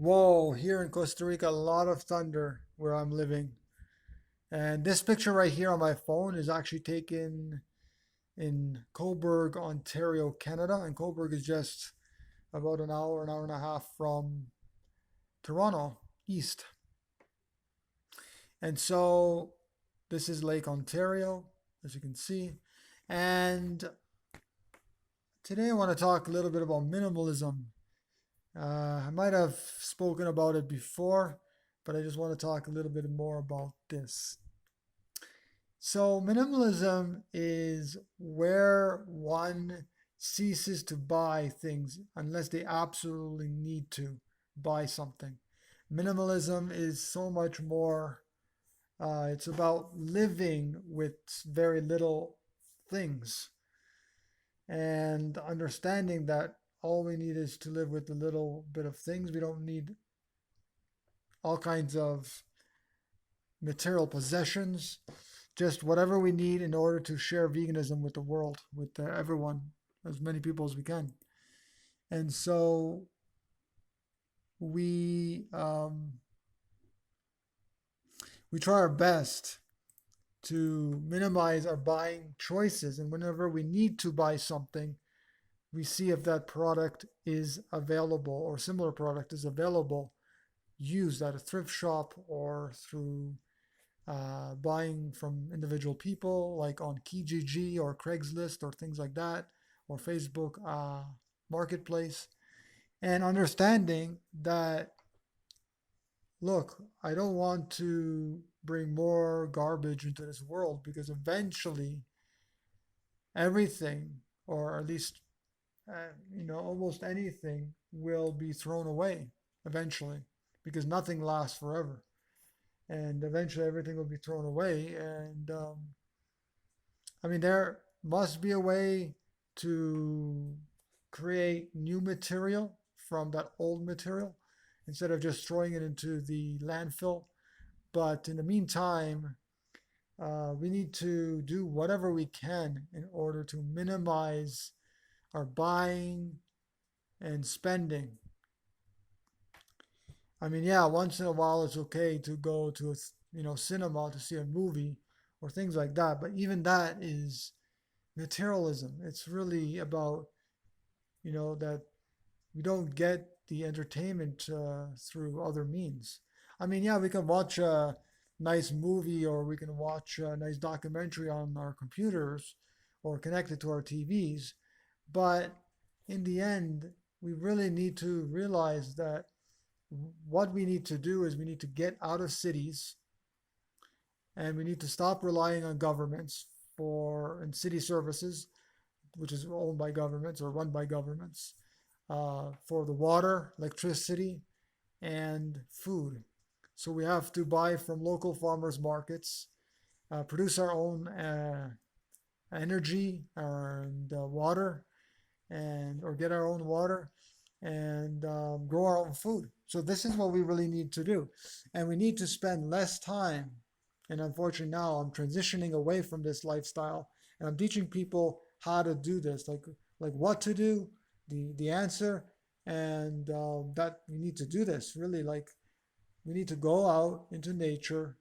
Whoa, here in Costa Rica, a lot of thunder where I'm living. And this picture right here on my phone is actually taken in Cobourg, Ontario, Canada. And Cobourg is just about an hour and a half from Toronto, east. And so this is Lake Ontario, as you can see. And today I want to talk a little bit about minimalism. I might have spoken about it before, but I just want to talk a little bit more about this. So, minimalism is where one ceases to buy things unless they absolutely need to buy something. Minimalism is so much more, it's about living with very little things and understanding that all we need is to live with a little bit of things. We don't need all kinds of material possessions, just whatever we need in order to share veganism with the world, with everyone, as many people as we can. And so we we try our best to minimize our buying choices, and whenever we need to buy something, we see if that product is available or similar product is available used at a thrift shop or through buying from individual people like on Kijiji or Craigslist or things like that, or Facebook Marketplace, and understanding that, look, I don't want to bring more garbage into this world because eventually everything, or at least, almost anything will be thrown away eventually because nothing lasts forever. And eventually everything will be thrown away. And I mean, there must be a way to create new material from that old material instead of just throwing it into the landfill. But in the meantime, we need to do whatever we can in order to minimize our buying and spending. I mean, yeah, once in a while it's okay to go to cinema to see a movie or things like that, but even that is materialism. It's really about, that we don't get the entertainment through other means. I mean, yeah, we can watch a nice movie or we can watch a nice documentary on our computers or connect it to our TVs, but in the end, we really need to realize that what we need to do is we need to get out of cities and we need to stop relying on governments for and city services, which is owned by governments or run by governments, for the water, electricity, and food. So we have to buy from local farmers markets, produce our own energy and water, and or get our own water, and grow our own food. So this is what we really need to do, and we need to spend less time. And unfortunately, now I'm transitioning away from this lifestyle, and I'm teaching people how to do this, like what to do, the answer, and that we need to do this really. Like we need to go out into nature,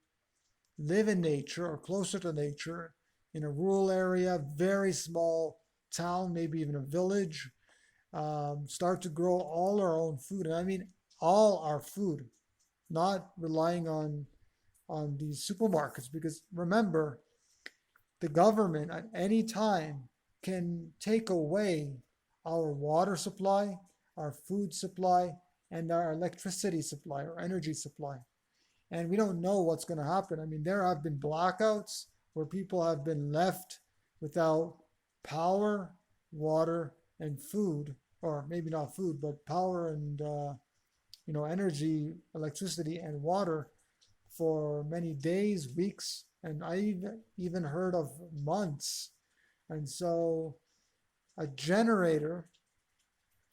live in nature or closer to nature, in a rural area, very small town, maybe even a village, start to grow all our own food. And I mean all our food, not relying on these supermarkets. Because remember, the government at any time can take away our water supply, our food supply, and our electricity supply or energy supply. And we don't know what's going to happen. I mean, there have been blackouts where people have been left without power, water, and food, or maybe not food, but power and energy, electricity, and water for many days, weeks, and I even heard of months. And so a generator,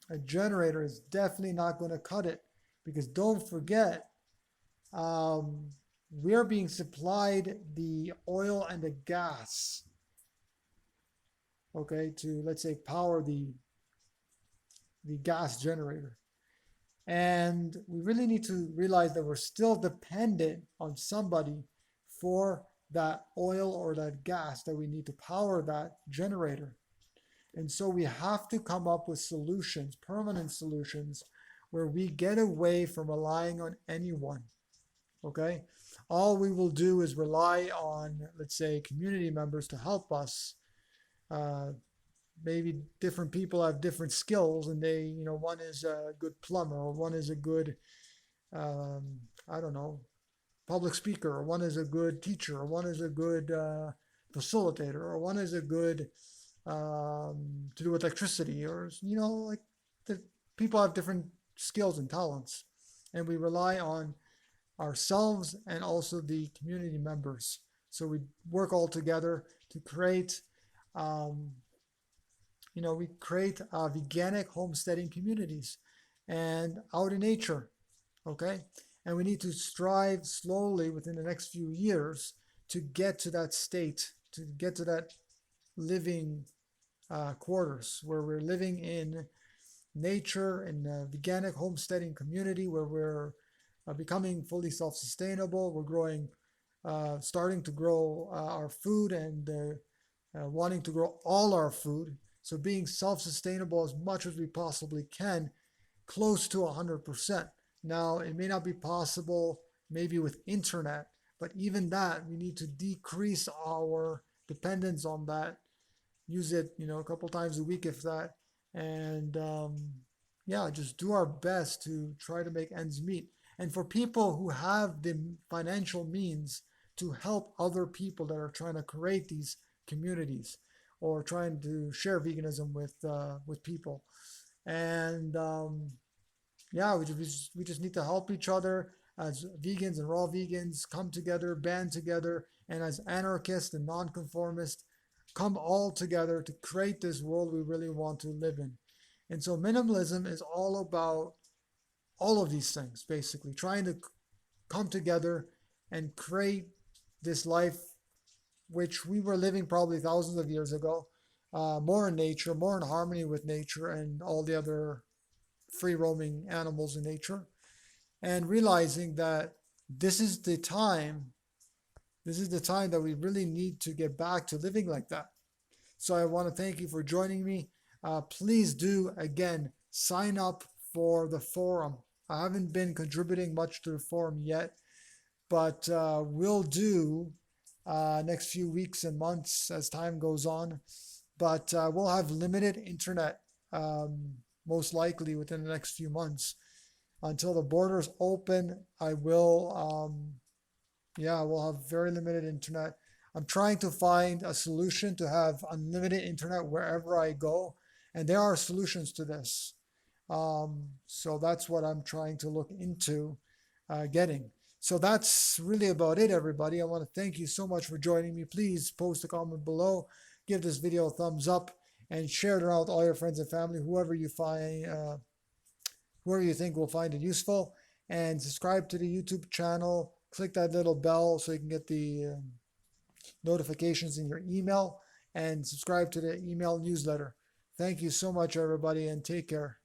a generator is definitely not going to cut it, because don't forget, um, we're being supplied the oil and the gas, okay, to let's say power the gas generator. And we really need to realize that we're still dependent on somebody for that oil or that gas that we need to power that generator. And so we have to come up with solutions, permanent solutions, where we get away from relying on anyone. Okay? All we will do is rely on, let's say, community members to help us. Uh, Maybe different people have different skills, and one is a good plumber, or one is a good, I don't know, public speaker, or one is a good teacher, or one is a good facilitator, or one is a good to do with electricity, or like the people have different skills and talents, and we rely on ourselves and also the community members. So we work all together to create, um, we create veganic homesteading communities and out in nature. Okay, and we need to strive slowly within the next few years to get to that state, to get to that living quarters where we're living in nature and veganic homesteading community where we're becoming fully self-sustainable. We're growing, starting to grow our food and wanting to grow all our food. So being self-sustainable as much as we possibly can, close to 100%. Now, it may not be possible maybe with internet, but even that, we need to decrease our dependence on that. Use it, a couple times a week, if that. And yeah, just do our best to try to make ends meet. And for people who have the financial means to help other people that are trying to create these communities or trying to share veganism with people. And yeah, we just need to help each other as vegans and raw vegans come together, band together, and as anarchists and nonconformists come all together to create this world we really want to live in. And so minimalism is all about all of these things, basically, trying to come together and create this life which we were living probably thousands of years ago, more in nature, more in harmony with nature and all the other free roaming animals in nature, and realizing that this is the time, this is the time that we really need to get back to living like that. So I want to thank you for joining me. Please do, again, sign up for the forum. I haven't been contributing much to the forum yet, but we'll do next few weeks and months as time goes on. But we'll have limited internet, most likely within the next few months. Until the borders open, I will, yeah, we'll have very limited internet. I'm trying to find a solution to have unlimited internet wherever I go, and there are solutions to this. So that's what I'm trying to look into getting. So that's really about it, everybody. I want to thank you so much for joining me. Please post a comment below, give this video a thumbs up, and share it around with all your friends and family, whoever you find, whoever you think will find it useful. And subscribe to the YouTube channel. Click that little bell so you can get the notifications in your email, and subscribe to the email newsletter. Thank you so much, everybody, and take care.